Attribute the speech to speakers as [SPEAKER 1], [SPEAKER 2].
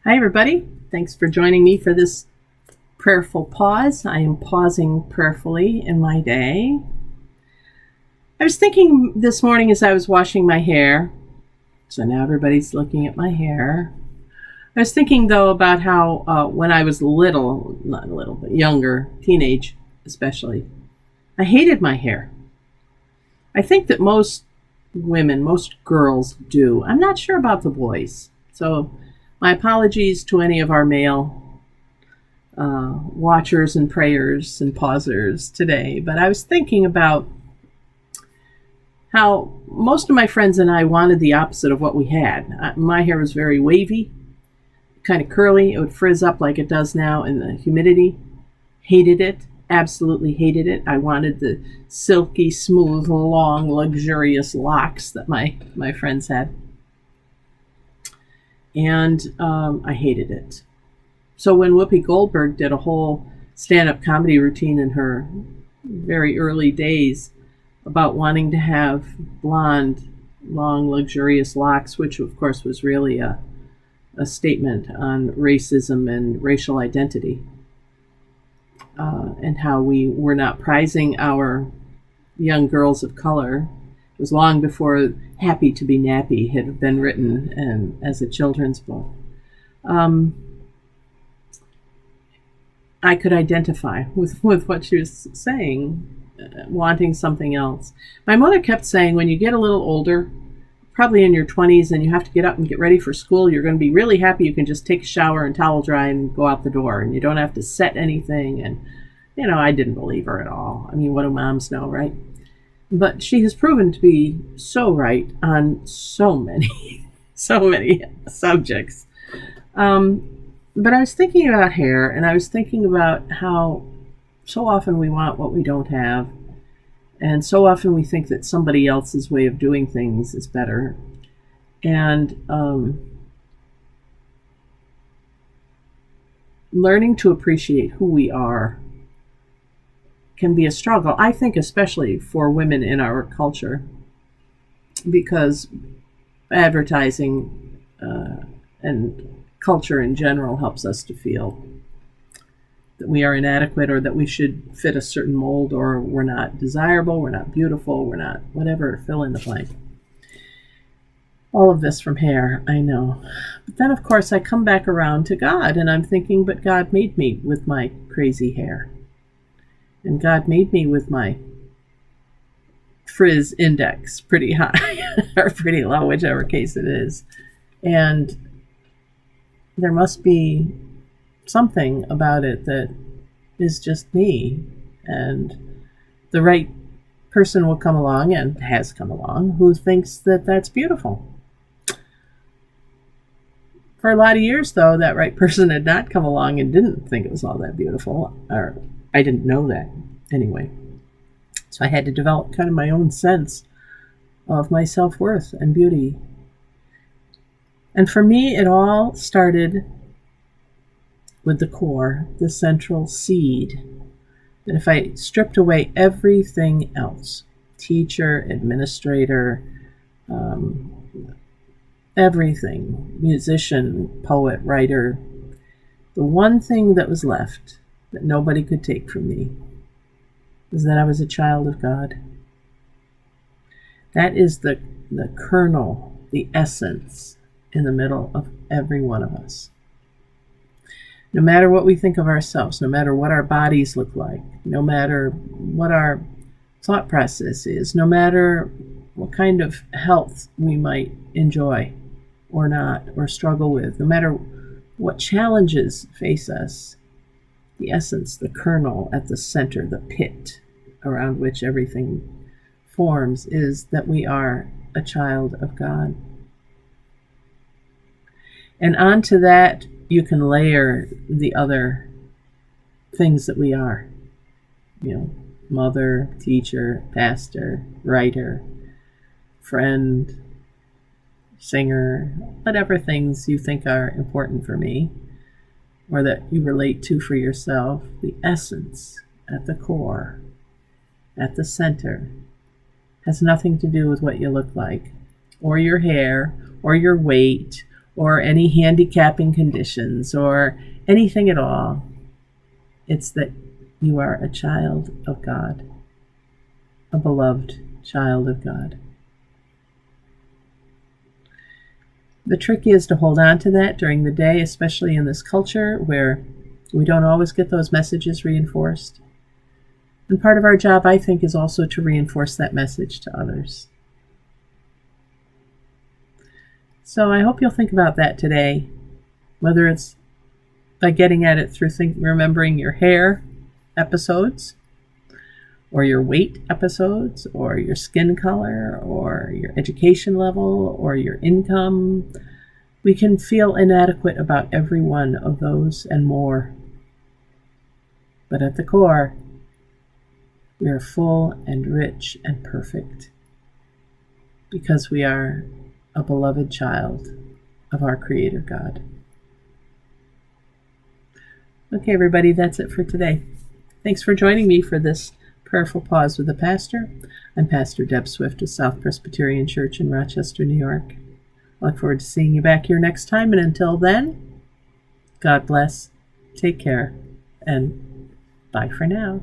[SPEAKER 1] Hi, everybody. Thanks for joining me for this prayerful pause. I am pausing prayerfully in my day. I was thinking this morning as I was washing my hair, so now everybody's looking at my hair. I was thinking, though, about how when I was little, not little, but younger, teenage especially, I hated my hair. I think that most women, most girls do. I'm not sure about the boys. So my apologies to any of our male watchers and prayers and pausers today. But I was thinking about how most of my friends and I wanted the opposite of what we had. My hair was very wavy, kind of curly. It would frizz up like it does now in the humidity. Hated it. Absolutely hated it. I wanted the silky, smooth, long, luxurious locks that my friends had. And I hated it. So when Whoopi Goldberg did a whole stand-up comedy routine in her very early days about wanting to have blonde, long, luxurious locks, which of course was really a statement on racism and racial identity, and how we were not prizing our young girls of color. It was long before Happy to be Nappy had been written as a children's book. I could identify with what she was saying, wanting something else. My mother kept saying, when you get a little older, probably in your 20s, and you have to get up and get ready for school, you're going to be really happy you can just take a shower and towel dry and go out the door, and you don't have to set anything. And, I didn't believe her at all. I mean, what do moms know, right? But she has proven to be so right on so many subjects. But I was thinking about hair, and I was thinking about how so often we want what we don't have, and so often we think that somebody else's way of doing things is better. And learning to appreciate who we are can be a struggle, I think, especially for women in our culture, because advertising and culture in general helps us to feel that we are inadequate, or that we should fit a certain mold, or we're not desirable, we're not beautiful, we're not whatever, fill in the blank. All of this from hair, I know. But then, of course, I come back around to God, and I'm thinking, but God made me with my crazy hair. And God made me with my frizz index pretty high or pretty low, whichever case it is. And there must be something about it that is just me. And the right person will come along, and has come along, who thinks that that's beautiful. For a lot of years, though, that right person had not come along and didn't think it was all that beautiful, or I didn't know that anyway. So I had to develop kind of my own sense of my self-worth and beauty. And for me, it all started with the core, the central seed, that if I stripped away everything else, teacher, administrator, everything, musician, poet, writer, the one thing that was left that nobody could take from me was that I was a child of God. That is the kernel, the essence in the middle of every one of us. No matter what we think of ourselves, no matter what our bodies look like, no matter what our thought process is, no matter what kind of health we might enjoy or not, or struggle with, no matter what challenges face us, the essence, the kernel at the center, the pit around which everything forms, is that we are a child of God. And onto that, you can layer the other things that we are. Mother, teacher, pastor, writer, friend, singer, whatever things you think are important for me, or that you relate to for yourself. The essence at the core, at the center, has nothing to do with what you look like, or your hair, or your weight, or any handicapping conditions or anything at all. It's that you are a child of God, a beloved child of God. The trick is to hold on to that during the day, especially in this culture where we don't always get those messages reinforced. And part of our job, I think, is also to reinforce that message to others. So I hope you'll think about that today, whether it's by getting at it through remembering your hair episodes, or your weight episodes, or your skin color, or your education level, or your income. We can feel inadequate about every one of those and more. But at the core, we are full and rich and perfect because we are a beloved child of our Creator God. Okay, everybody, that's it for today. Thanks for joining me for this Prayerful Pause with the Pastor. I'm Pastor Deb Swift of South Presbyterian Church in Rochester, New York. I look forward to seeing you back here next time, and until then, God bless, take care, and bye for now.